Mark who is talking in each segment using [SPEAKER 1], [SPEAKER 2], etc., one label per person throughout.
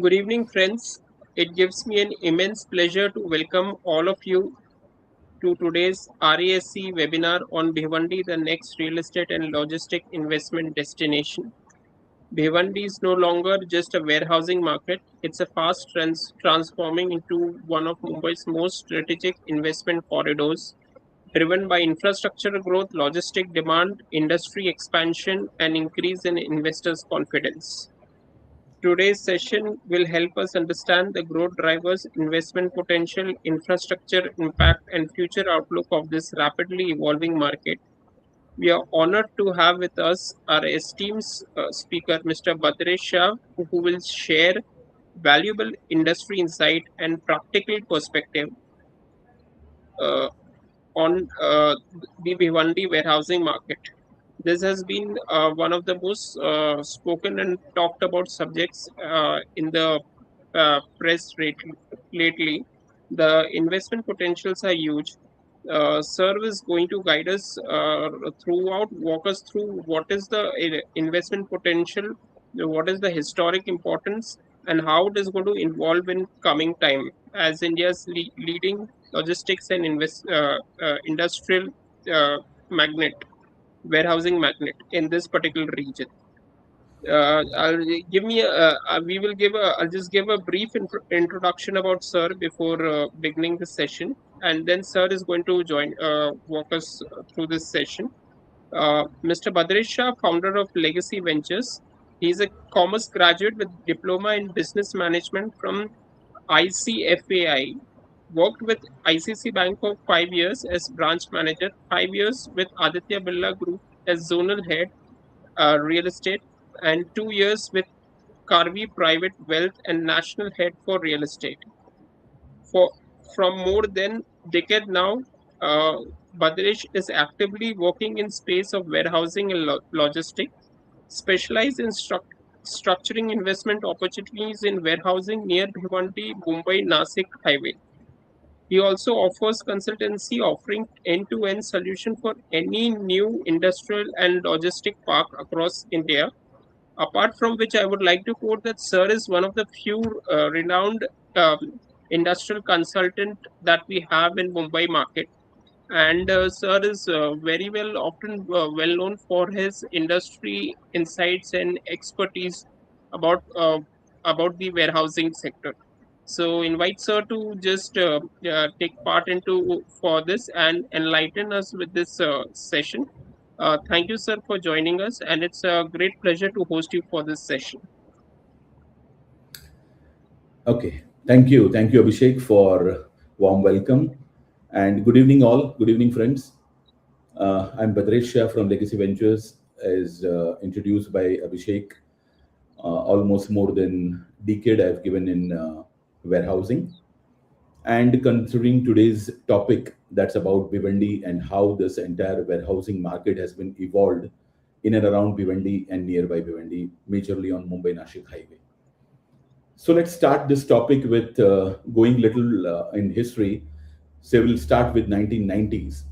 [SPEAKER 1] Good evening, friends. It gives me an immense pleasure to welcome all of you to today's RESC webinar on Bhiwandi, the next real estate and logistic investment destination. Bhiwandi is no longer just a warehousing market, it's a fast transforming into one of Mumbai's most strategic investment corridors, driven by infrastructure growth, logistic demand, industry expansion, and increase in investors' confidence. Today's session will help us understand the growth drivers, investment potential, infrastructure impact, and future outlook of this rapidly evolving market. We are honored to have with us our esteemed speaker, Mr. Badresh Shah, who will share valuable industry insight and practical perspective uh, on the Bhiwandi warehousing market. This has been one of the most spoken and talked about subjects in the lately. The investment potentials are huge. Sir is going to guide us walk us through what is the investment potential, what is the historic importance, and how it is going to evolve in coming time as India's leading logistics and industrial uh, magnet, warehousing magnet in this particular region. I'll give me. We will give. I'll just give a brief introduction about Sir before beginning the session, and then Sir is going to walk us through this session. Mr. Badresh Shah, founder of Legacy Ventures, he is a commerce graduate with diploma in business management from ICFAI. Worked with ICC Bank for 5 years as branch manager, 5 years with Aditya Birla Group as zonal head, real estate, and 2 years with Karvi Private Wealth and national head for real estate. For from more than decade now, uh, Badresh is actively working in space of warehousing and logistics, specialized in structuring investment opportunities in warehousing near Bhiwandi, Mumbai, Nasik highway. He also offers consultancy offering end-to-end solution for any new industrial and logistic park across India. Apart from which, I would like to quote that Sir is one of the few renowned industrial consultant that we have in Mumbai market. And Sir is often well known for his industry insights and expertise about uh, about the warehousing sector. So invite Sir to just take part into for this and enlighten us with this session. Thank you, sir, for joining us, and it's a great pleasure to host you for this session.
[SPEAKER 2] Okay, thank you, Abhishek, for warm welcome, and good evening, all. Good evening, friends. I'm Badresh Shah from Legacy Ventures, as introduced by Abhishek. Almost more than decade I've given in warehousing, and considering today's topic, that's about Bhiwandi and how this entire warehousing market has been evolved in and around Bhiwandi and nearby Bhiwandi, majorly on Mumbai Nashik highway. So let's start this topic with going little in history. So we'll start with 1990s.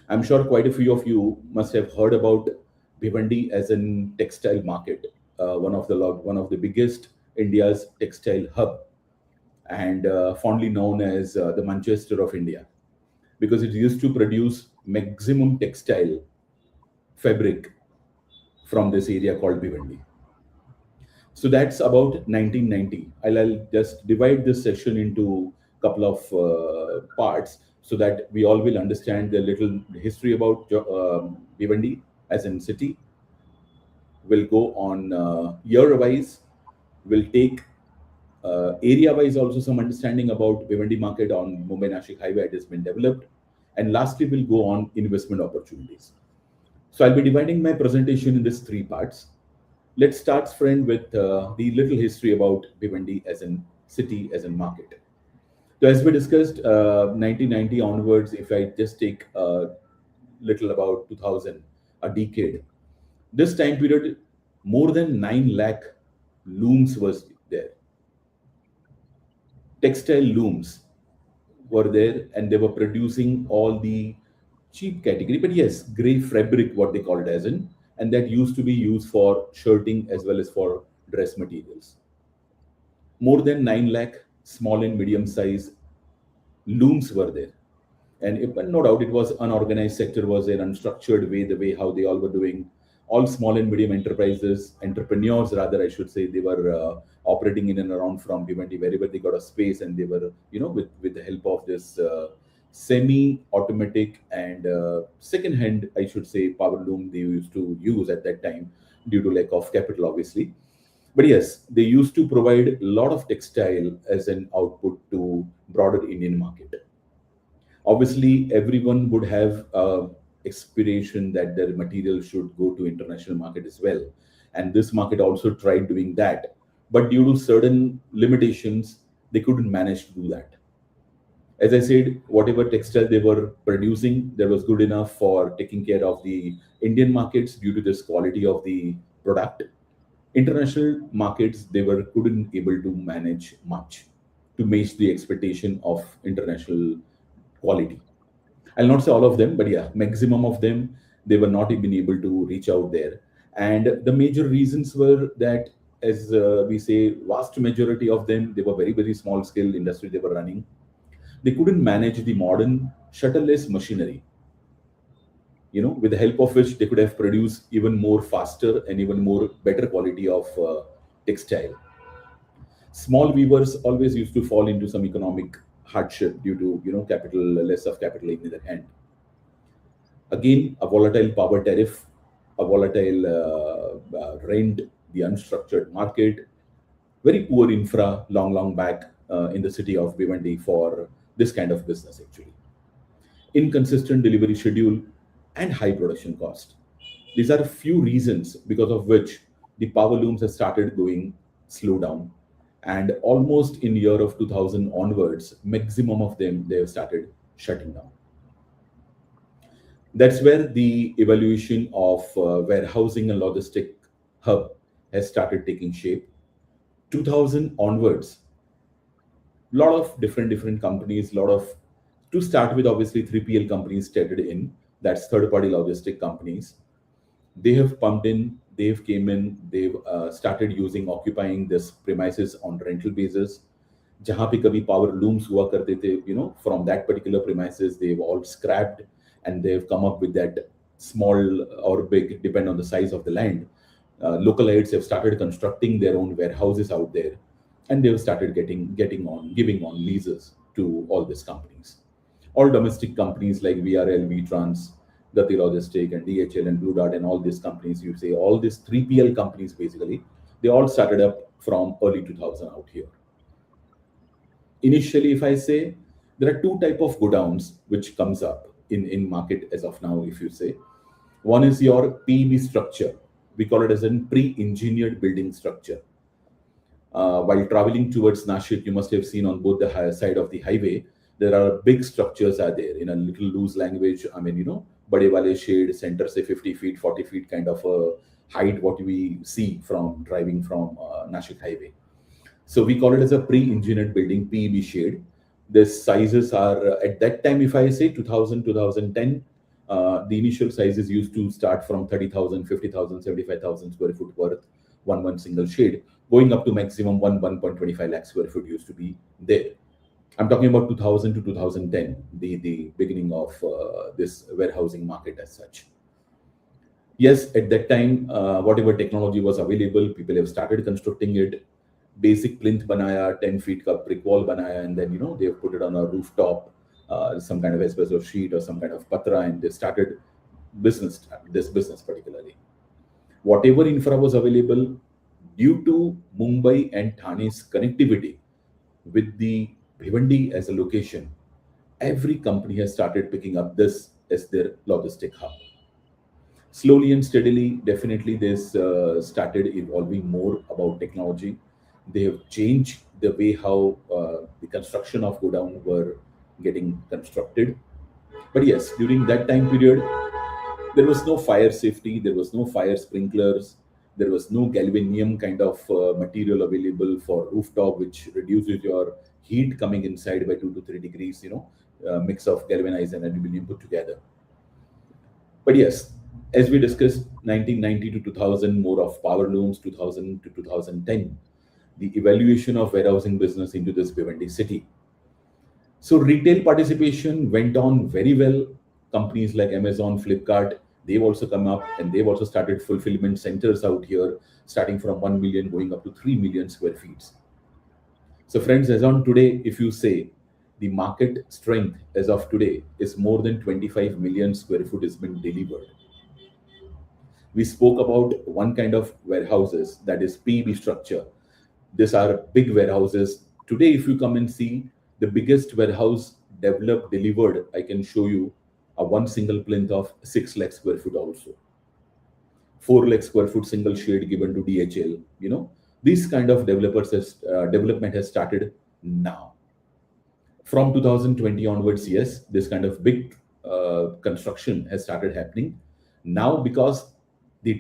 [SPEAKER 2] I'm sure quite a few of you must have heard about Bhiwandi as an textile market, one of the biggest India's textile hub, and fondly known as the Manchester of India, because it used to produce maximum textile fabric from this area called Bhiwandi. So that's about 1990. I'll just divide this session into a couple of parts so that we all will understand the little history about Bhiwandi as in city. We'll go on year-wise. We'll take area-wise also some understanding about Bhiwandi market on Mumbai-Nashik highway it has been developed. And lastly, we'll go on investment opportunities. So I'll be dividing my presentation in these three parts. Let's start, friend, with the little history about Bhiwandi as in city, as in market. So as we discussed, 1990 onwards, if I just take a little about 2000, a decade, this time period, more than 9 lakh looms was there. Textile looms were there, and they were producing all the cheap category, but yes, gray fabric, what they call it as in, and that used to be used for shirting as well as for dress materials. More than 9 lakh small and medium size looms were there. And but no doubt it was unorganized sector, was an unstructured way, the way how they all were doing. All small and medium enterprises, entrepreneurs rather, I should say, they were operating in and around from Bhiwandi, wherever they got a space, and they were, with the help of this semi-automatic and second-hand, I should say, power loom they used to use at that time due to lack of capital, obviously. But yes, they used to provide a lot of textile as an output to broader Indian market. Obviously, everyone would have aspiration that their material should go to international market as well, and this market also tried doing that, but due to certain limitations, they couldn't manage to do that. As I said, whatever textile they were producing, that was good enough for taking care of the Indian markets due to this quality of the product. International markets, they were couldn't able to manage much to match the expectation of international quality. I'll not say all of them, but yeah, maximum of them, they were not even able to reach out there. And the major reasons were that, as we say, vast majority of them, they were very, very small scale industry they were running. They couldn't manage the modern shuttleless machinery, with the help of which they could have produced even more faster and even more better quality of textile. Small weavers always used to fall into some economic hardship due to capital, less of capital in their hand. Again, a volatile power tariff, a volatile rent, the unstructured market, very poor infra long back in the city of Bhiwandi for this kind of business actually. Inconsistent delivery schedule and high production cost. These are a few reasons because of which the power looms have started going slow down. And almost in year of 2000 onwards, maximum of them, they have started shutting down. That's where the evaluation of warehousing and logistic hub has started taking shape. 2000 onwards, lot of different companies, lot of, to start with, obviously 3PL companies started in, that's third party logistic companies. They have pumped in, they've came in, they've started using, occupying this premises on rental basis. जहाँ पे कभी power looms हुआ करते थे, from that particular premises, they've all scrapped and they've come up with that small or big, depend on the size of the land. Localites have started constructing their own warehouses out there, and they've started giving on leases to all these companies. All domestic companies like VRL, VTrans, Gati Logistic, and DHL and Blue Dart, and all these companies, you say all these 3PL companies basically, they all started up from early 2000 out here. Initially, if I say, there are two type of godowns which comes up in market as of now, if you say. One is your PEB structure. We call it as a pre-engineered building structure. While traveling towards Nashik, you must have seen on both the side of the highway, there are big structures are there in a little loose language. I mean, bade wale shade, center say 50 feet, 40 feet kind of a height, what we see from driving from Nashik highway. So we call it as a pre-engineered building, PEB shade. The sizes are, at that time, if I say 2000, 2010, the initial sizes used to start from 30,000, 50,000, 75,000 square foot worth, one single shade, going up to maximum 1.25 lakh square foot used to be there. I'm talking about 2000 to 2010, the beginning of this warehousing market as such. Yes, at that time, whatever technology was available, people have started constructing it. Basic plinth banaya, 10 feet ka brick wall banaya, and then they have put it on a rooftop, some kind of espresso sheet or some kind of patra, and they started this business particularly. Whatever infra was available, due to Mumbai and Thane's connectivity with the Bhiwandi as a location, every company has started picking up this as their logistic hub. Slowly and steadily, definitely this started evolving more about technology. They have changed the way how the construction of godown were getting constructed. But yes, during that time period, there was no fire safety, there was no fire sprinklers, there was no galvanium kind of material available for rooftop, which reduces your heat coming inside by 2 to 3 degrees, mix of galvanized and aluminum put together. But yes, as we discussed, 1990 to 2000, more of power looms, 2000 to 2010. the evaluation of warehousing business into this Bhiwandi city. So retail participation went on very well. Companies like Amazon, Flipkart, they've also come up and they've also started fulfillment centers out here, starting from 1 million going up to 3 million square feet. So friends, as on today, if you say the market strength as of today is more than 25 million square foot has been delivered. We spoke about one kind of warehouses, that is PB structure. These are big warehouses. Today, if you come and see the biggest warehouse developed, delivered, I can show you a one single plinth of 6 lakh square foot also. 4 lakh square foot single shade given to DHL. This kind of development has started now. From 2020 onwards, yes, this kind of big construction has started happening now, because the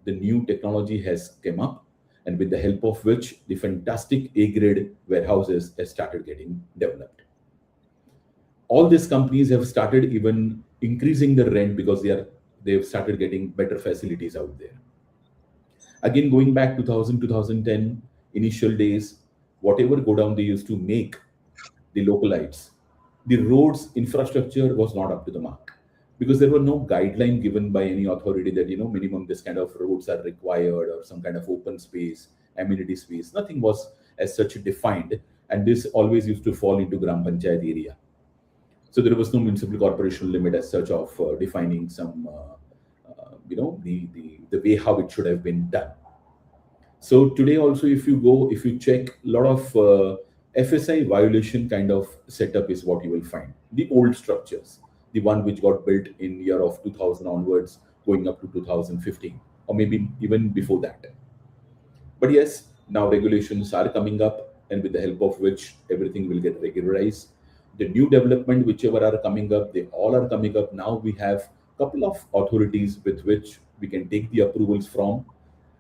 [SPEAKER 2] new technology has come up, and with the help of which the fantastic A grade warehouses have started getting developed. All these companies have started even increasing the rent because they've started getting better facilities out there. Again, going back 2010 initial days, whatever go down they used to make, the localites, the roads infrastructure was not up to the mark, because there were no guideline given by any authority that minimum this kind of roads are required, or some kind of open space, amenity space. Nothing was as such defined, and this always used to fall into Gram Panchayat area. So there was no municipal corporation limit as such of defining some, the way how it should have been done. So today also, if you check, a lot of FSI violation kind of setup is what you will find. The old structures, the one which got built in year of 2000 onwards, going up to 2015, or maybe even before that. But yes, now regulations are coming up, and with the help of which everything will get regularized. The new development, whichever are coming up, they all are coming up. Now we have a couple of authorities with which we can take the approvals from,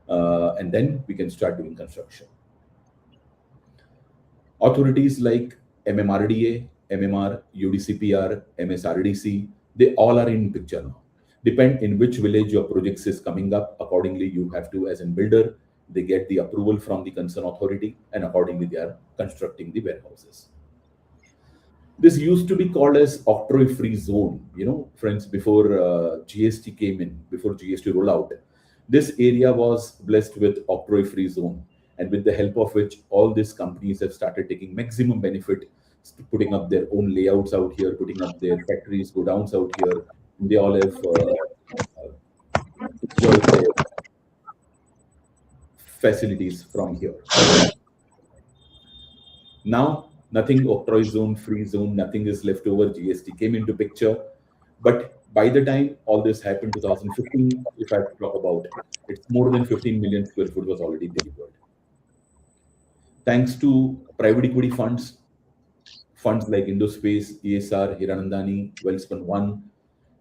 [SPEAKER 2] and then we can start doing construction. Authorities like MMRDA, MMR, UDCPR, MSRDC, they all are in picture now. Depend in which village your projects is coming up, accordingly you have to, as in builder, they get the approval from the concerned authority, and accordingly they are constructing the warehouses. This used to be called as octroi-free zone. Friends, before GST came in, before GST rollout, this area was blessed with octroi-free zone, and with the help of which all these companies have started taking maximum benefit, putting up their own layouts out here, putting up their factories, go downs out here. They all have enjoyed their facilities from here. Now, nothing octroi zone, free zone, nothing is left over. GST came into picture. But by the time all this happened, 2015, if I talk about, it's more than 15 million square foot was already delivered. Thanks to private equity funds like Indospace, ESR, Hiranandani, Wellspun One,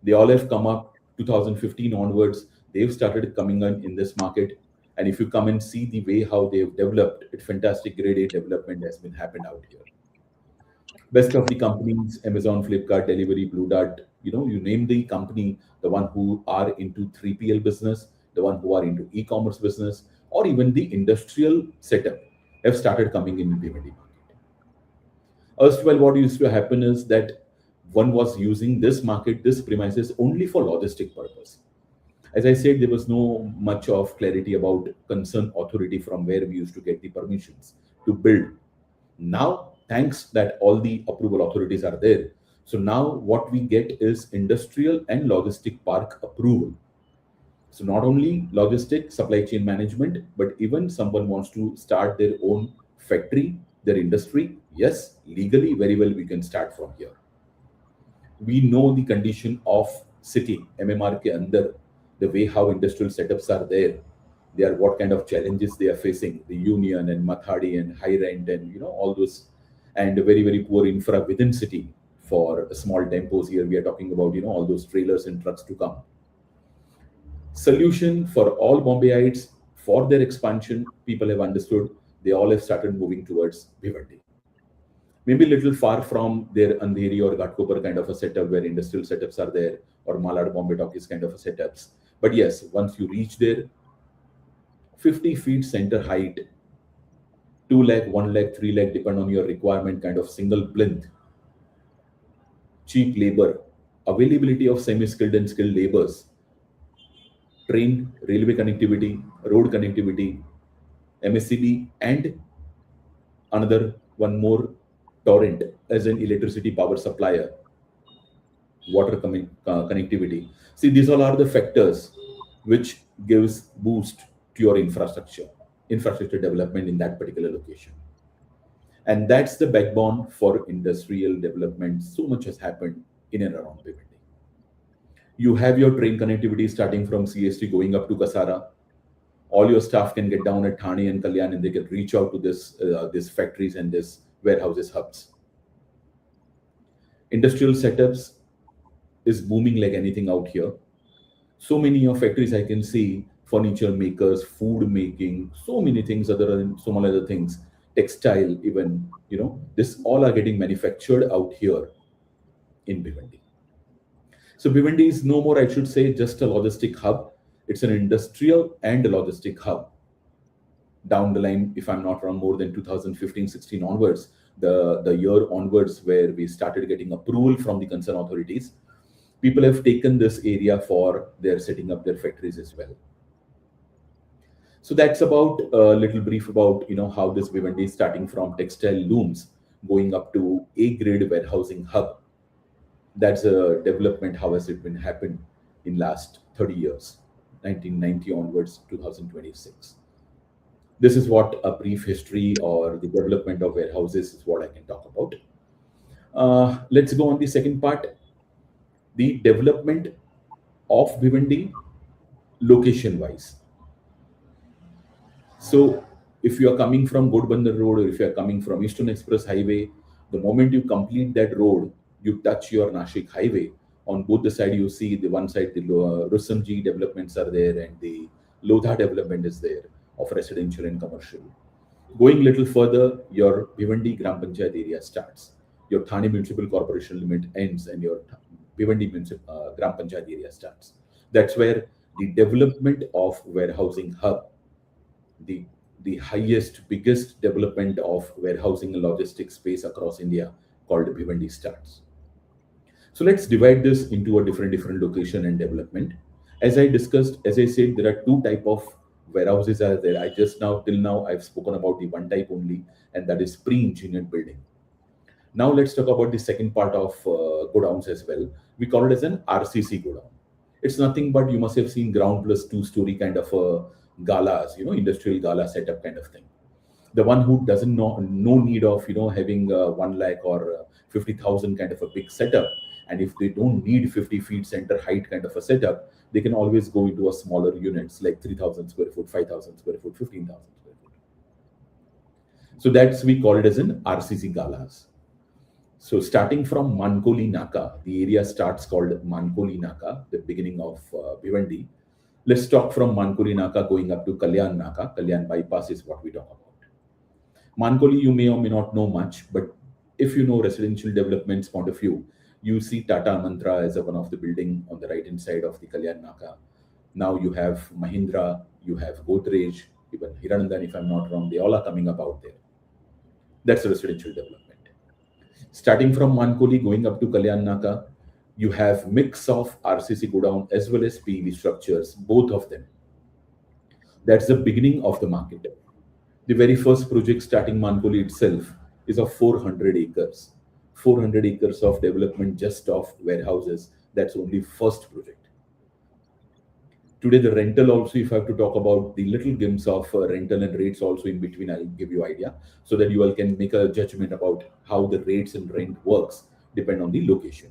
[SPEAKER 2] they all have come up 2015 onwards. They've started coming in this market. And if you come and see the way how they've developed, it's fantastic grade A development has been happened out here. Best of the companies, Amazon, Flipkart, Delivery, Blue Dart, you name the company, the one who are into 3PL business, the one who are into e-commerce business, or even the industrial setup have started coming in the Bhiwandi market. Erstwhile, what used to happen is that one was using this market, this premises only for logistic purpose. As I said, there was no much of clarity about concerned authority from where we used to get the permissions to build. Now, thanks that all the approval authorities are there. So now what we get is industrial and logistic park approval. So not only logistic supply chain management, but even someone wants to start their own factory, their industry. Yes, legally, very well, we can start from here. We know the condition of city, MMR ke andar, the way how industrial setups are there. They are what kind of challenges they are facing, the union and Mathadi and high rent and all those, and very, very poor infra within city for small tempos. Here we are talking about all those trailers and trucks to come. Solution for all Bombayites for their expansion, people have understood. They all have started moving towards Bhiwandi. Maybe a little far from their Andheri or Ghatkopar kind of a setup where industrial setups are there, or Malad Bombay Talkies kind of a setups. But yes, once you reach there, 50 feet center height, 2 lakh, 1 lakh, 3 lakh, depend on your requirement, kind of single plinth, cheap labor, availability of semi-skilled and skilled labors, train, railway connectivity, road connectivity, MSCB, and another one more, torrent as an electricity power supplier, water connectivity. See, these all are the factors which gives boost to your infrastructure development in that particular location. And that's the backbone for industrial development. So much has happened in and around Bhiwandi. You have your train connectivity starting from CST going up to Kasara. All your staff can get down at Thane and Kalyan, and they can reach out to these factories and these warehouses hubs. Industrial setups is booming like anything out here. So many of factories I can see, furniture makers, food making, so many things other than so many other things, textile even, this all are getting manufactured out here in Bhiwandi. So Bhiwandi is no more, I should say, just a logistic hub. It's an industrial and a logistic hub. Down the line, if I'm not wrong, more than 2015-16 onwards, the year onwards where we started getting approval from the concerned authorities, people have taken this area for their setting up their factories as well. So that's about a little brief about how this Bhiwandi is starting from textile looms going up to A grade warehousing hub. That's a development. How has it been happened in last 30 years, 1990 onwards, 2026. This is what a brief history or the development of warehouses is what I can talk about. Let's go on the second part, the development of Bhiwandi location wise. So if you are coming from Godbandar Road or if you are coming from Eastern Express Highway, the moment you complete that road, you touch your Nashik Highway. On both the side, you see the one side, the Rusamji developments are there and the Lodha development is there of residential and commercial. Going little further, your Bhiwandi Gram Panchayat area starts. Your Thane Municipal Corporation limit ends and your Bhiwandi Gram Panchayat area starts. That's where the development of warehousing hub, the highest, biggest development of warehousing and logistics space across India called Bhiwandi starts. So let's divide this into a different location and development. As I discussed, as I said, there are two type of warehouses are there. I just now, till now, I've spoken about the one type only, and that is pre-engineered building. Now let's talk about the second part of godowns as well. We call it as an RCC godown. It's nothing but you must have seen ground plus two-story kind of galas, industrial gala setup kind of thing. The one who doesn't know, no need of having 1 lakh or 50,000 kind of a big setup, and if they don't need 50 feet center height kind of a setup, they can always go into a smaller units like 3,000 square foot, 5,000 square foot, 15,000 square foot. So that's, we call it as an RCC galas. So starting from Mankoli Naka, the area starts called Mankoli Naka, the beginning of Bhiwandi. Let's talk from Mankoli Naka going up to Kalyan Naka. Kalyan bypass is what we talk about. Mankoli, you may or may not know much, but if you know residential developments point of view, you see Tata Mantra as one of the building on the right hand side of the Kalyan Naka. Now you have Mahindra, you have Godrej, even Hiranandan, if I'm not wrong, they all are coming up out there. That's residential development. Starting from Mankoli going up to Kalyan Naka, you have mix of RCC godown as well as PV structures, both of them. That's the beginning of the market. The very first project starting Mankoli itself is of 400 acres. 400 acres of development just of warehouses. That's only first project. Today, the rental also, if I have to talk about the little glimpse of rental and rates also in between, I'll give you idea so that you all can make a judgment about how the rates and rent works depend on the location.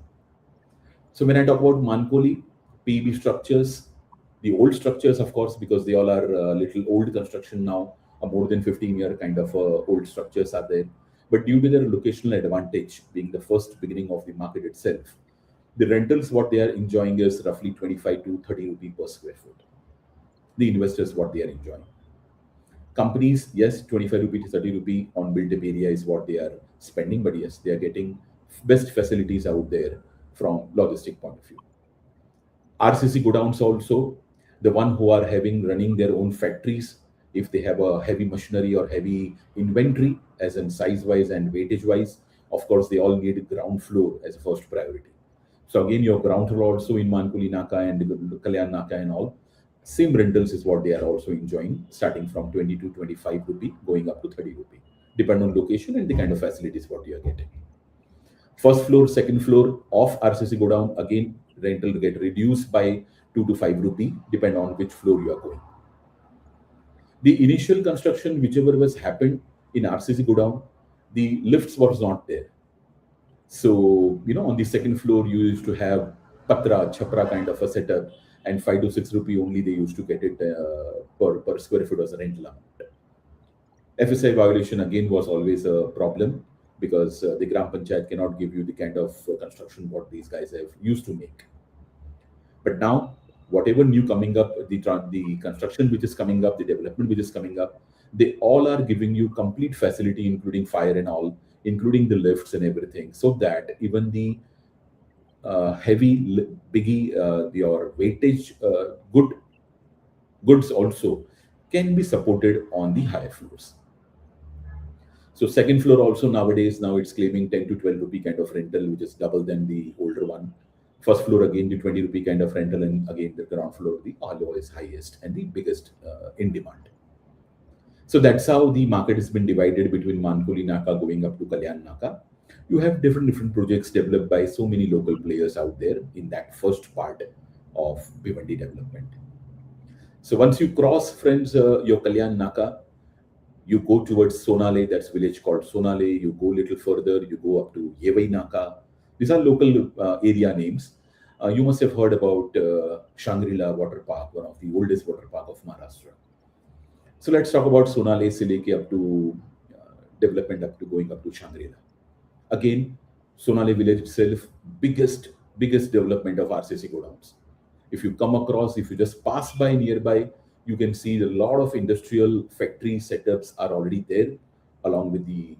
[SPEAKER 2] So when I talk about Mankoli, PB structures, the old structures, of course, because they all are little old construction now, a more than 15-year kind of old structures are there. But due to their locational advantage, being the first beginning of the market itself, the rentals, what they are enjoying is roughly 25 to 30 rupee per square foot. The investors, what they are enjoying. Companies, yes, 25 rupee to 30 rupee on built-up area is what they are spending, but yes, they are getting best facilities out there from logistic point of view. RCC godowns also, the one who are having running their own factories, If they have a heavy machinery or heavy inventory, as in size wise and weightage wise, of course, they all need ground floor as a first priority. So again, your ground floor also in Mankuli Naka and Kalyan Naka and all, same rentals is what they are also enjoying, starting from 20 to 25 rupee, going up to 30 rupee, depend on location and the kind of facilities what you are getting. First floor, second floor of RCC godown, again, rental get reduced by 2 to 5 rupee, depend on which floor you are going. The initial construction, whichever was happened in RCC godown, the lifts was not there. So, on the second floor, you used to have patra, chapra kind of a setup, and 5 to 6 rupee only they used to get it per square foot as a rental amount. FSI violation again was always a problem because the Gram Panchayat cannot give you the kind of construction what these guys have used to make. But now, whatever new coming up, the construction which is coming up, the development which is coming up, they all are giving you complete facility, including fire and all, including the lifts and everything, so that even the biggie, your weightage goods also can be supported on the higher floors. So second floor also nowadays, now it's claiming 10 to 12 rupee kind of rental, which is double than the older one. First floor again the 20 rupee kind of rental, and again the ground floor the alloy is highest and the biggest in demand. So that's how the market has been divided between Mankuli Naka going up to Kalyan Naka. You have different projects developed by so many local players out there in that first part of Bhiwandi development. So once you cross, friends, your Kalyan Naka, you go towards Sonale, that's village called Sonale. You go a little further, you go up to Yevai Naka. These are local area names. You must have heard about Shangri-La Water Park, one of the oldest water park of Maharashtra. So let's talk about Sonale se leke up to development up to going up to Shangri-La. Again, Sonale village itself, biggest development of RCC godowns. If you come across, if you just pass by nearby, you can see a lot of industrial factory setups are already there, along with the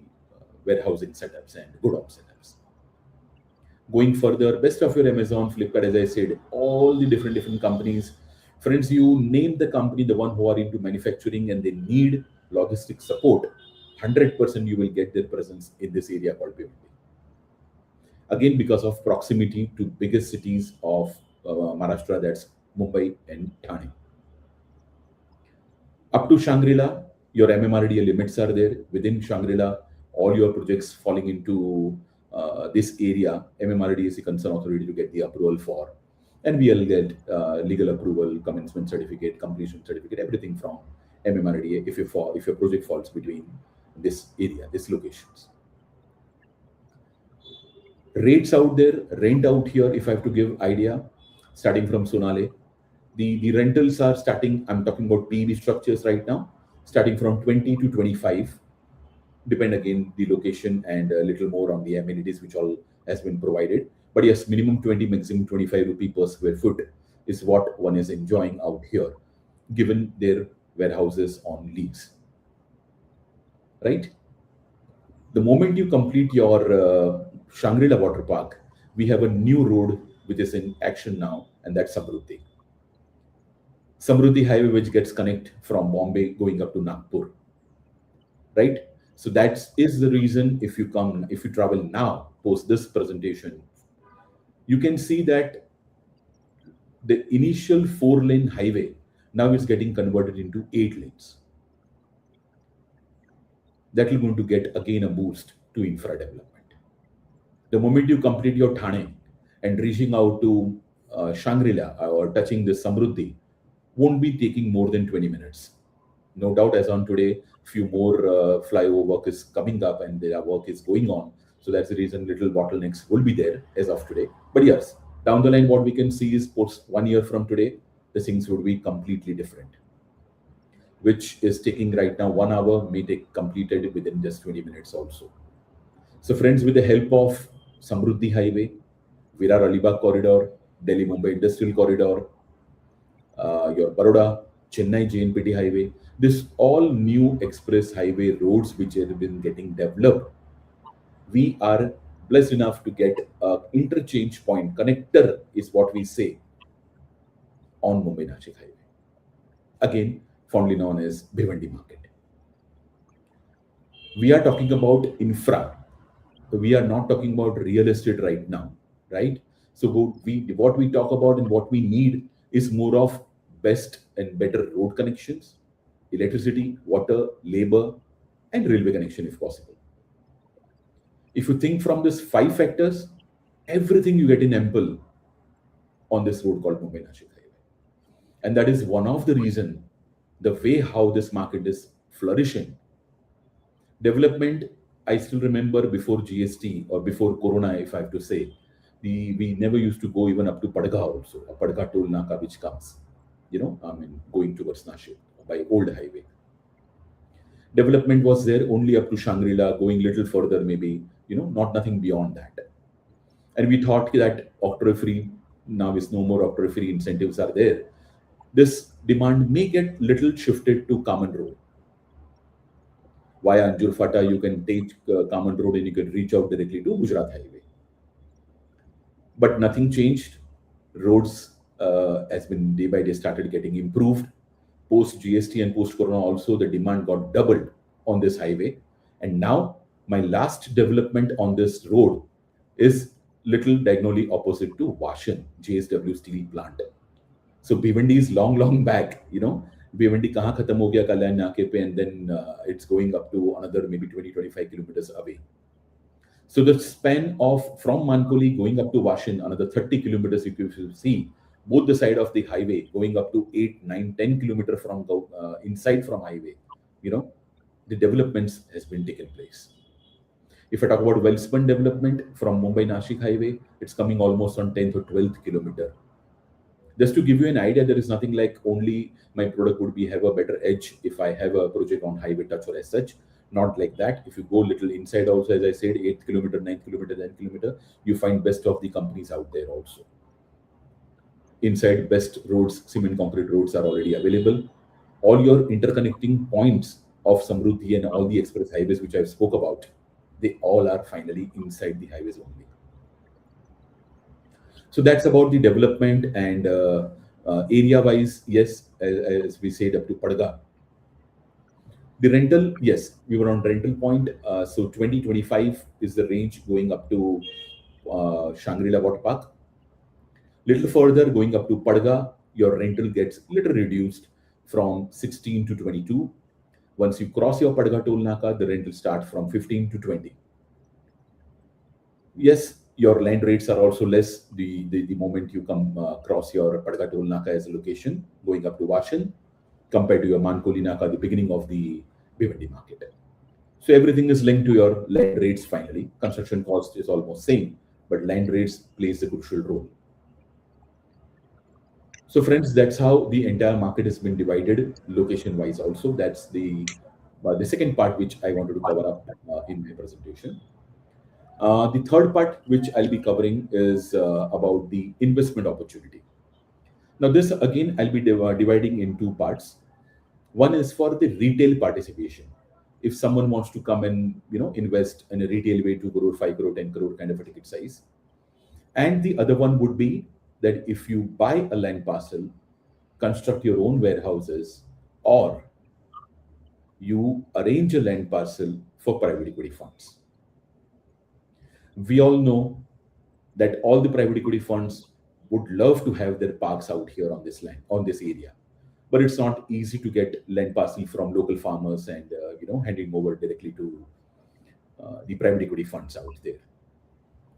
[SPEAKER 2] warehousing setups and godown setups. Going further, best of your Amazon, Flipkart, as I said, all the different companies. Friends, you name the company, the one who are into manufacturing and they need logistic support, 100% you will get their presence in this area called Bhiwandi. Again, because of proximity to biggest cities of Maharashtra, that's Mumbai and Thane. Up to Shangri-La, your MMRDA limits are there. Within Shangri-La, all your projects falling into this area, MMRDA is the concerned authority to get the approval for. And we will get legal approval, commencement certificate, completion certificate, everything from MMRDA if your project falls between this area, these locations. Rates out there, rent out here, if I have to give idea, starting from Sonale, the rentals are starting, I'm talking about PV structures right now, starting from 20 to 25, depend again the location and a little more on the amenities which all has been provided. But yes, minimum 20, maximum 25 rupee per square foot is what one is enjoying out here, given their warehouses on lease. Right? The moment you complete your Shangri-La water park, we have a new road which is in action now, and that's Samruddhi. Samruddhi highway, which gets connect from Bombay going up to Nagpur. Right? So that is the reason if you travel now, post this presentation, you can see that the initial 4-lane highway now is getting converted into 8 lanes. That is going to get again a boost to infra development. The moment you complete your Thane and reaching out to Shangri-La or touching the Samruddhi won't be taking more than 20 minutes. No doubt, as on today, few more flyover work is coming up and their work is going on. So that's the reason little bottlenecks will be there as of today. But yes, down the line, what we can see is post 1 year from today, the things would be completely different. Which is taking right now 1 hour, may take completed within just 20 minutes also. So friends, with the help of Samruddhi Highway, Virar Alibag Corridor, Delhi Mumbai Industrial Corridor, your Baroda, Chennai JNPT Highway, this all new express highway roads which have been getting developed, we are blessed enough to get an interchange point, connector is what we say, on Mumbai Nashik Highway. Again, fondly known as Bhiwandi market. We are talking about infra. We are not talking about real estate right now, right? So what we talk about and what we need is more of best and better road connections, electricity, water, labor, and railway connection if possible. If you think from these five factors, everything you get in ample on this road called Mumbai Nashik Highway. And that is one of the reason the way how this market is flourishing. Development, I still remember before GST or before Corona, if I have to say, we never used to go even up to Padga also, a Padga toll naka which comes, going towards Nashik by old highway. Development was there only up to Shangri-La, going little further, maybe, not nothing beyond that. And we thought that octroi free now is no more, octroi free incentives are there. This demand may get little shifted to Common Road. Via Anjur Fata, you can take Common Road and you can reach out directly to Gujarat Highway. But nothing changed. Roads has been day by day started getting improved. Post GST and post Corona also, the demand got doubled on this highway. And now my last development on this road is little diagonally opposite to Vashan, JSW steel plant. So Bhiwandi is long back, Bhiwandi kahan khatam ho gaya Kalyan Nake pe, and then it's going up to another maybe 20-25 kilometers away. So the span of from Mankoli going up to Vashan, another 30 kilometers, if you see, both the side of the highway going up to 8, 9, 10 kilometers from inside from highway, the developments has been taken place. If I talk about Welspun development from Mumbai Nashik highway, it's coming almost on 10th or 12th kilometer. Just to give you an idea, there is nothing like only my product would be have a better edge if I have a project on highway touch or as such. Not like that. If you go little inside also, as I said, 8th kilometer, 9th kilometer, 10th kilometer, you find best of the companies out there also. Inside, best roads, cement concrete roads are already available. All your interconnecting points of Samruddhi and all the express highways which I've spoke about, they all are finally inside the highways only. So that's about the development and area-wise, yes, as we said, up to Padga. The rental, yes, we were on rental point. So 2025 is the range going up to Shangri-La Water Park. Little further going up to Padga, your rental gets little reduced from 16 to 22. Once you cross your Padga toll naka, the rental starts from 15 to 20. Yes, your land rates are also less the moment you come cross your Padga toll naka as a location, going up to Vashan, compared to your Mankoli naka, the beginning of the Bhiwandi market. So everything is linked to your land rates finally. Construction cost is almost same, but land rates plays a crucial role. So friends, that's how the entire market has been divided location-wise also. That's the second part which I wanted to cover up in my presentation. The third part which I'll be covering is about the investment opportunity. Now this again, I'll be dividing in two parts. One is for the retail participation. If someone wants to come and invest in a retail way, 2 crore, 5 crore, 10 crore kind of a ticket size. And the other one would be that if you buy a land parcel, construct your own warehouses, or you arrange a land parcel for private equity funds. We all know that all the private equity funds would love to have their parks out here on this land, on this area. But it's not easy to get land parcel from local farmers and handing over directly to the private equity funds out there.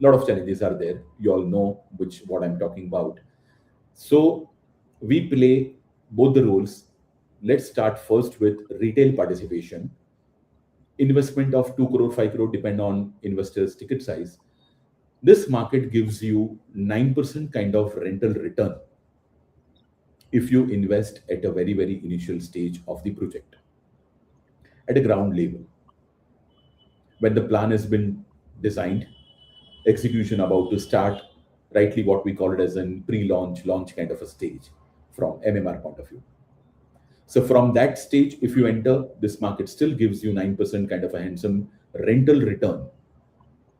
[SPEAKER 2] A lot of challenges are there. You all know what I'm talking about. So we play both the roles. Let's start first with retail participation. Investment of 2 crore, 5 crore, depend on investors' ticket size. This market gives you 9% kind of rental return if you invest at a very, very initial stage of the project, at a ground level. When the plan has been designed, execution about to start, rightly what we call it as a pre-launch, launch kind of a stage from MMR point of view. So from that stage, if you enter, this market still gives you 9% kind of a handsome rental return.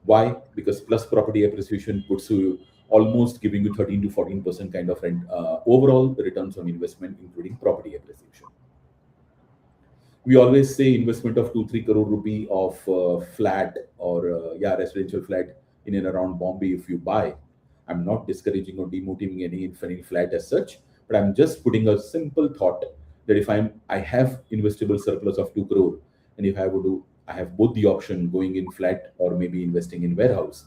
[SPEAKER 2] Why? Because plus property appreciation puts you almost giving you 13 to 14% kind of rent, overall returns on investment, including property appreciation. We always say investment of 2 3 crore rupee of flat or yeah, residential flat in and around Bombay. If you buy, I'm not discouraging or demotivating any flat as such, but I'm just putting a simple thought that if I have investable surplus of 2 crore, and if I have both the option going in flat or maybe investing in warehouse.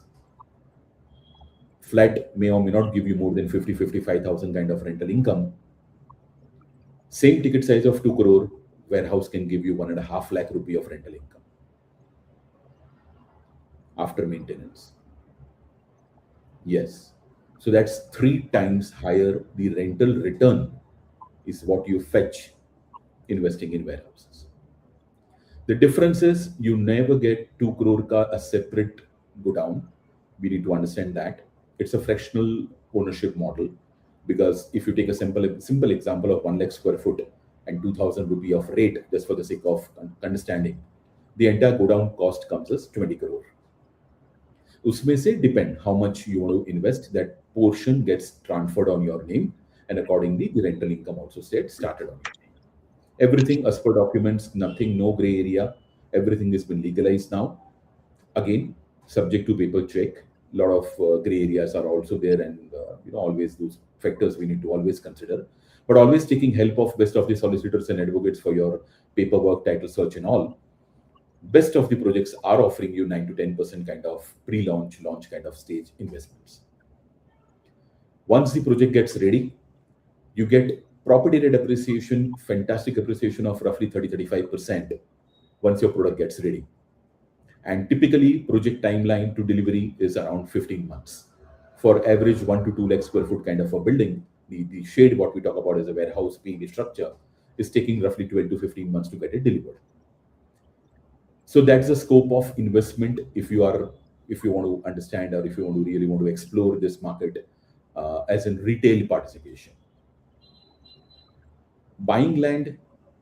[SPEAKER 2] Flat may or may not give you more than 50 55,000 kind of rental income. Same ticket size of 2 crore, warehouse can give you 1.5 lakh rupee of rental income after maintenance. Yes. So that's 3 times higher the rental return is what you fetch investing in warehouses. The difference is you never get 2 crore ka a separate go down. We need to understand that. It's a fractional ownership model, because if you take a simple example of 1 lakh square foot and 2000 rupee of rate, just for the sake of understanding, the entire go down cost comes as 20 crore. उसमें से depend how much you want to invest, that portion gets transferred on your name, and accordingly the rental income also started on your name. Everything as per documents, nothing, no gray area. Everything has been legalized now. Again, subject to paper check. A lot of gray areas are also there, and always those factors we need to always consider. But always taking help of best of the solicitors and advocates for your paperwork, title search, and all. Best of the projects are offering you 9 to 10% kind of pre-launch, launch kind of stage investments. Once the project gets ready, you get property rate appreciation, fantastic appreciation of roughly 30 35% once your product gets ready. And typically, project timeline to delivery is around 15 months. For average 1 to 2 lakh square foot kind of a building, the shade, what we talk about as a warehouse being a structure, is taking roughly 12 to 15 months to get it delivered. So that's the scope of investment if you want to understand, or if you really want to explore this market as in retail participation. Buying land,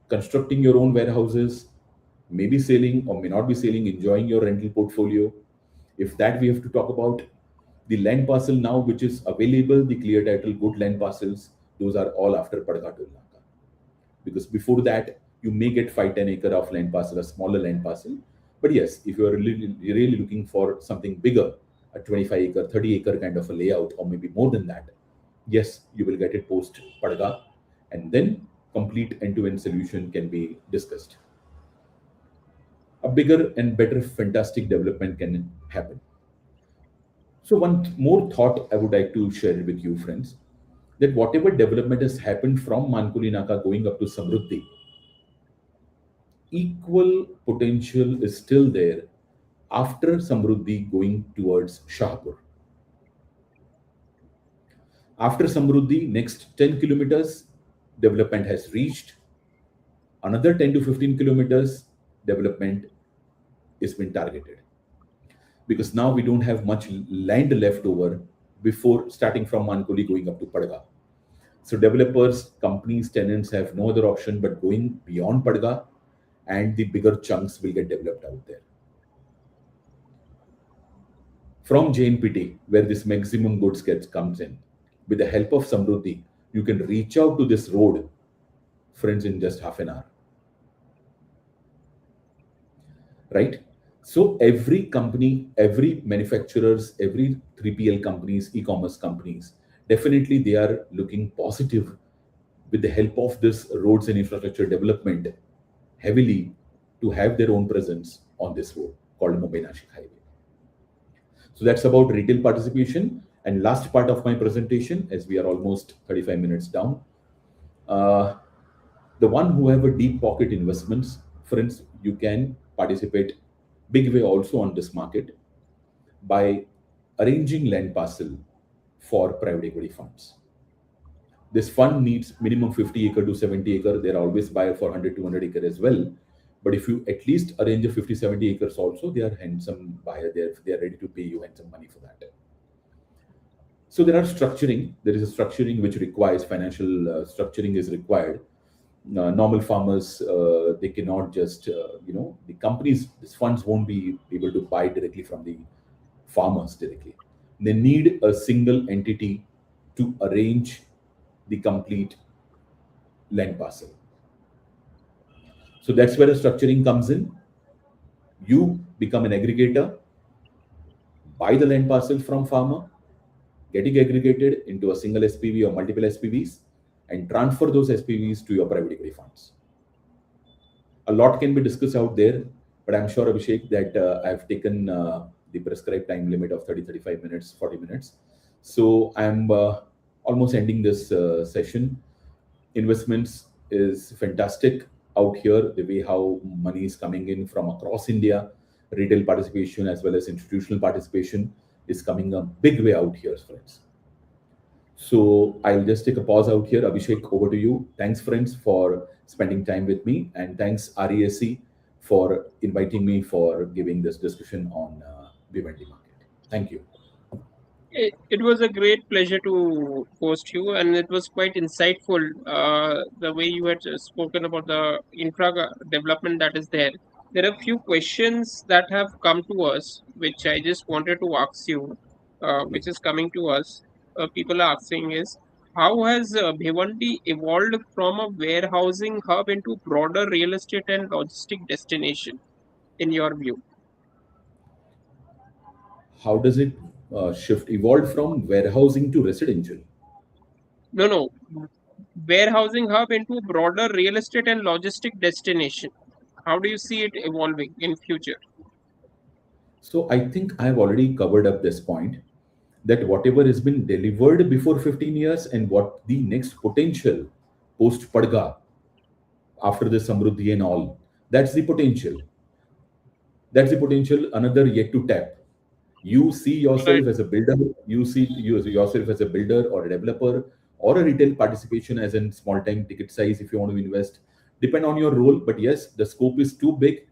[SPEAKER 2] constructing your own warehouses, maybe selling or may not be selling, enjoying your rental portfolio. If that we have to talk about, the land parcel now which is available, the clear title, good land parcels, those are all after Padga Toll Naka. Because before that, you may get 5 10 acre of land parcel, a smaller land parcel. But yes, if you are really looking for something bigger, a 25 acre, 30 acre kind of a layout, or maybe more than that, yes, you will get it post Padga, and then complete end-to-end solution can be discussed. A bigger and better, fantastic development can happen. So one more thought I would like to share with you, friends, that whatever development has happened from Mankuli Naka going up to Samruddhi, equal potential is still there after Samruddhi going towards Shahpur. After Samruddhi, next 10 kilometers, development has reached. Another 10 to 15 kilometers, development is been targeted. Because now we don't have much land left over before starting from Mankuli going up to Padga. So developers, companies, tenants have no other option but going beyond Padga, and the bigger chunks will get developed out there. From JNPT, where this maximum goods comes in, with the help of Samruddhi, you can reach out to this road, friends, in just half an hour. Right? So every company, every manufacturers, every 3PL companies, e-commerce companies, definitely they are looking positive with the help of this roads and infrastructure development heavily to have their own presence on this road called Mumbai-Nashik Highway. So that's about retail participation. And last part of my presentation, as we are almost 35 minutes down, the one who have a deep pocket investments, friends, you can participate big way also on this market by arranging land parcel for private equity funds. This fund needs minimum 50 acre to 70 acre. They're always buyer for 100 200 acre as well. But if you at least arrange a 50 70 acres also, they are handsome buyer. They are ready to pay you handsome money for that. So there are structuring. There is a structuring which requires financial structuring is required. Normal farmers, they cannot just the companies, these funds won't be able to buy directly from the farmers directly. They need a single entity to arrange the complete land parcel. So that's where the structuring comes in. You become an aggregator, buy the land parcel from farmer, getting aggregated into a single SPV or multiple SPVs, and transfer those SPVs to your private equity funds. A lot can be discussed out there, but I'm sure, Abhishek, that I've taken the prescribed time limit of 30, 35 minutes, 40 minutes. So I'm almost ending this session. Investments is fantastic out here, the way how money is coming in from across India. Retail participation as well as institutional participation is coming a big way out here, friends. So I'll just take a pause out here. Abhishek, over to you. Thanks, friends, for spending time with me, and thanks RESC for inviting me for giving this discussion on Vivendi market. Thank you.
[SPEAKER 1] It was a great pleasure to host you, and it was quite insightful the way you had spoken about the development that is there. There are a few questions that have come to us, which I just wanted to ask you, which is coming to us. People are asking is, how has Bhiwandi evolved from a warehousing hub into broader real estate and logistic destination, in your view?
[SPEAKER 2] How does it shift, evolve from warehousing to residential?
[SPEAKER 1] No, no. Warehousing hub into a broader real estate and logistic destination. How do you see it evolving in future?
[SPEAKER 2] So I think I've already covered up this point, that whatever has been delivered before 15 years and what the next potential post Padga after the Samruddhi and all, that's the potential. That's the potential, another yet to tap. You see
[SPEAKER 1] Right,
[SPEAKER 2] yourself as a builder, you see yourself as a builder or a developer or a retail participation as in small time ticket size if you want to invest. Depend on your role, but yes, the scope is too big.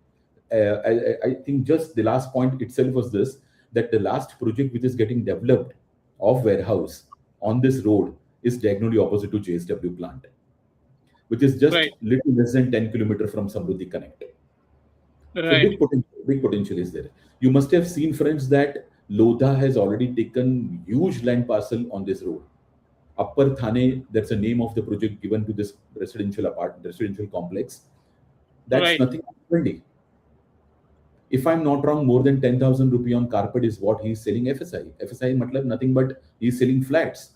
[SPEAKER 2] I think just the last point itself was this, that the last project which is getting developed of warehouse on this road is diagonally opposite to JSW plant, which is just
[SPEAKER 1] right,
[SPEAKER 2] little less than 10 kilometers from Samruddhi Connect. So
[SPEAKER 1] right,
[SPEAKER 2] big potential is there. You must have seen, friends, that Lodha has already taken huge land parcel on this road. Upper Thane, that's the name of the project given to this residential complex. That's
[SPEAKER 1] right,
[SPEAKER 2] nothing trendy. If I'm not wrong, more than 10,000 rupee on carpet is what he's selling FSI. FSI matlab nothing but he's selling flats.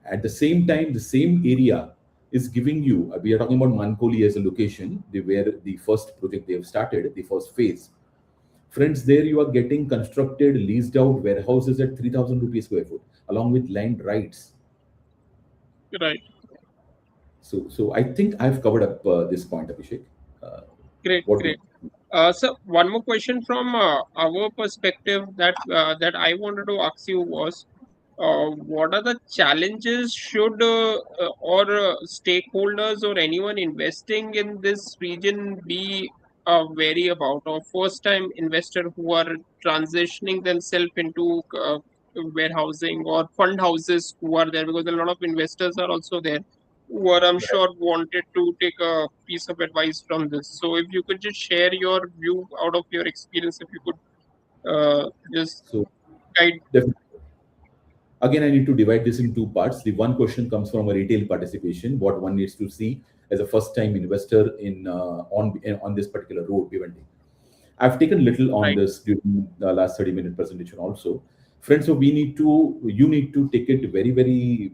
[SPEAKER 2] At the same time, the same area is giving you, we are talking about Mankoli as a location, where the first project they have started, the first phase. Friends, there you are getting constructed, leased out warehouses at 3,000 rupees square foot, along with land rights.
[SPEAKER 1] right.
[SPEAKER 2] So I think I've covered up this point, Abhishek. Uh,
[SPEAKER 1] Great,
[SPEAKER 2] what do
[SPEAKER 1] great. So one more question from our perspective that I wanted to ask you was, what are the challenges should or stakeholders or anyone investing in this region be wary about, or first time investor who are transitioning themselves into warehousing, or fund houses who are there, because a lot of investors are also there who are, I'm sure, wanted to take a piece of advice from this. So if you could just share your view out of your experience, if you could just
[SPEAKER 2] so
[SPEAKER 1] guide.
[SPEAKER 2] definitely. Again, I need to divide this in two parts. The one question comes from a retail participation, what one needs to see as a first-time investor in on this particular road, Vivendi. I've taken little on
[SPEAKER 1] Right,
[SPEAKER 2] this during the last 30-minute presentation also. Friends, so you need to take it very, very,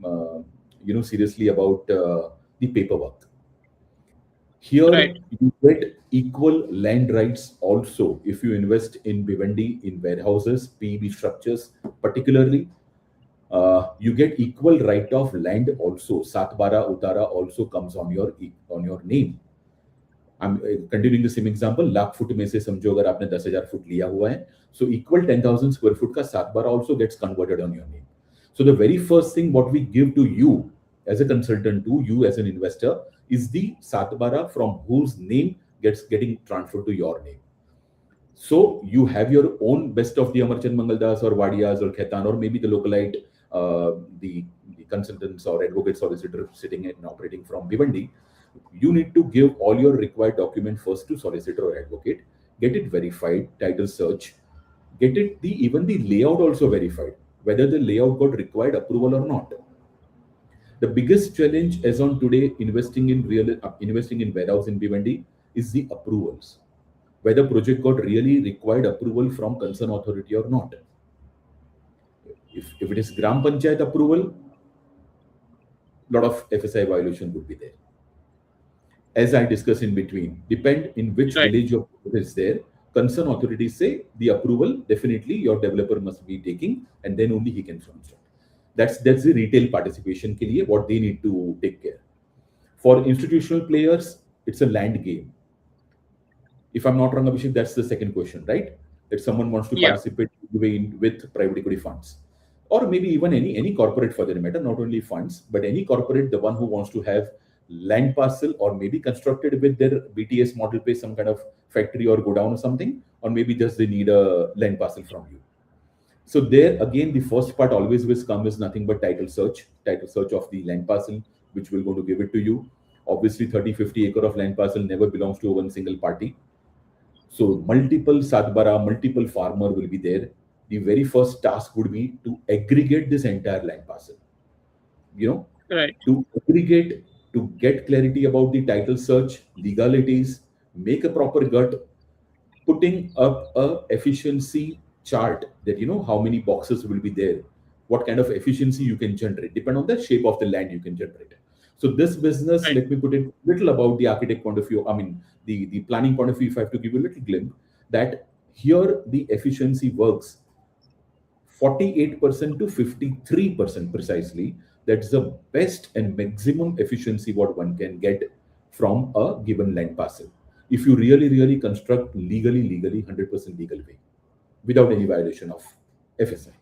[SPEAKER 2] seriously about the paperwork.
[SPEAKER 1] right,
[SPEAKER 2] Here, you get equal land rights also if you invest in Vivendi, in warehouses, PEB structures, particularly. You get equal right of land also. Satbara Utara also comes on your name. I'm continuing the same example. Lakh foot में से समझो अगर आपने 10,000 foot लिया हुआ है, so equal 10,000 square foot का सात बारह also gets converted on your name. So the very first thing what we give to you as a consultant, to you as an investor, is the satbara from whose name getting transferred to your name. So you have your own best of the Amarchand Mangaldas or Wadias or Khetan or maybe the localite, the consultants or advocates or solicitor sitting and operating from Bhiwandi. You need to give all your required document first to solicitor or advocate, get it verified, title search, get it even the layout also verified, whether the layout got required approval or not. The biggest challenge as on today investing in warehouse in Bhiwandi is the approvals, whether project got really required approval from concern authority or not. If it is Gram Panchayat approval, lot of FSI violation would be there. As I discussed in between, depend in which
[SPEAKER 1] Right.
[SPEAKER 2] village of it is there. Concern authorities say the approval definitely your developer must be taking, and then only he can construct. That's the retail participation ke liye, what they need to take care. For institutional players, it's a land game. If I'm not wrong, Abhishek, that's the second question, right? That someone wants to
[SPEAKER 1] Yeah.
[SPEAKER 2] participate with private equity funds, or maybe even any corporate for that matter, not only funds, but any corporate, the one who wants to have land parcel or maybe constructed with their BTS model pay some kind of factory or go down or something, or maybe just they need a land parcel from you. So there again, the first part always will come is nothing but title search of the land parcel, which will going to give it to you. Obviously, 30-50 acre of land parcel never belongs to one single party. So multiple Sadbara, multiple farmer will be there. The very first task would be to aggregate this entire land parcel.
[SPEAKER 1] Right.
[SPEAKER 2] To aggregate, to get clarity about the title search, legalities, make a proper gut, putting up a efficiency chart that how many boxes will be there, what kind of efficiency you can generate, depend on the shape of the land you can generate. So this business,
[SPEAKER 1] Right.
[SPEAKER 2] let me put it little about the architect point of view. I mean, the planning point of view. If I have to give you a little glimpse, that here the efficiency works 48% to 53% precisely. That's the best and maximum efficiency what one can get from a given land parcel. If you really construct legally 100% legal way, without any violation of FSI.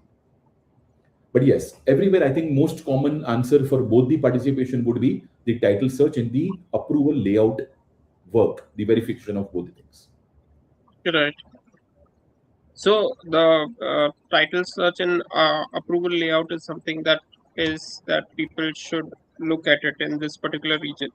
[SPEAKER 2] But yes, everywhere I think most common answer for both the participation would be the title search and the approval layout work, the verification of both the things.
[SPEAKER 1] Right. So the title search and approval layout is something that people should look at it in this particular region.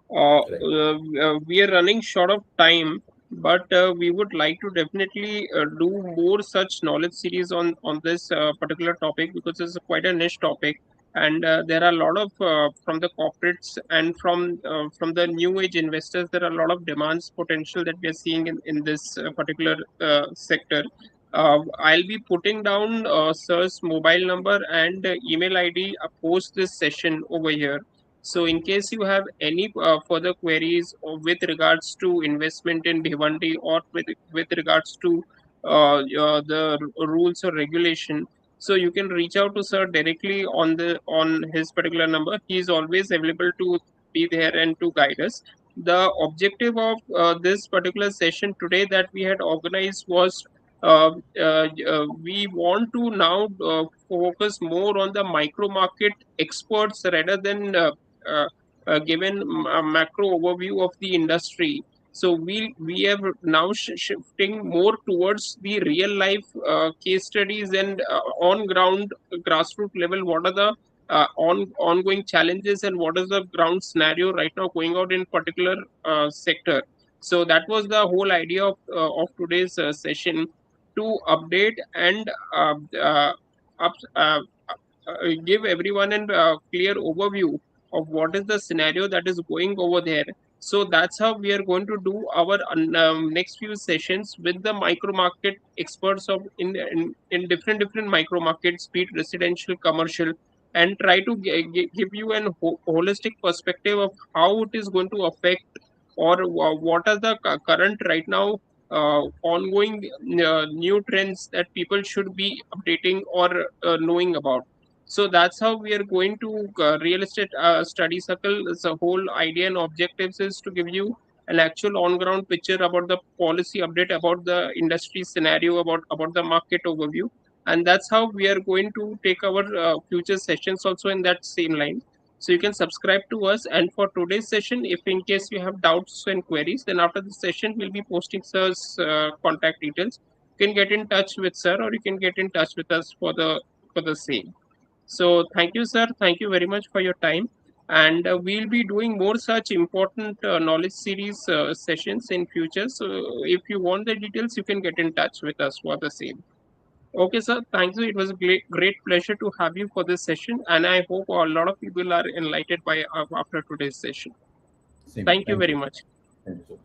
[SPEAKER 2] Right.
[SPEAKER 1] We are running short of time, but we would like to definitely do more such knowledge series on this particular topic, because it's quite a niche topic, and there are a lot of from the corporates and from the new age investors, there are a lot of demands potential that we are seeing in this particular sector. I'll be putting down sir's mobile number and email ID post this session over here. So, in case you have any further queries or with regards to investment in Bhiwandi, or with regards to the rules or regulation, so you can reach out to sir directly on his particular number. He is always available to be there and to guide us. The objective of this particular session today that we had organized was we want to now focus more on the micro market experts rather than uh, given a macro overview of the industry. So we are now shifting more towards the real life case studies and on ground grassroots level. What are the ongoing challenges, and what is the ground scenario right now going out in particular sector? So that was the whole idea of today's session, to update and up, give everyone a clear overview of what is the scenario that is going over there. So that's how we are going to do our next few sessions with the micro market experts of in different micro markets, be it residential, commercial, and try to give you an holistic perspective of how it is going to affect, or what are the current right now ongoing new trends that people should be updating or knowing about. So that's how we are going to real estate study circle. The whole idea and objectives is to give you an actual on ground picture about the policy update, about the industry scenario, about the market overview, and that's how we are going to take our future sessions also in that same line. So you can subscribe to us. And for today's session, if in case you have doubts and queries, then after the session we'll be posting sir's contact details. You can get in touch with sir, or you can get in touch with us for the same. So thank you, sir. Thank you very much for your time. And we'll be doing more such important knowledge series sessions in future. So if you want the details, you can get in touch with us for the same. Okay, sir. Thank you. It was a great pleasure to have you for this session, and I hope a lot of people are enlightened by after today's session.
[SPEAKER 2] Same.
[SPEAKER 1] Thank you
[SPEAKER 2] Thank
[SPEAKER 1] very
[SPEAKER 2] you.
[SPEAKER 1] much.
[SPEAKER 2] Thank you so much.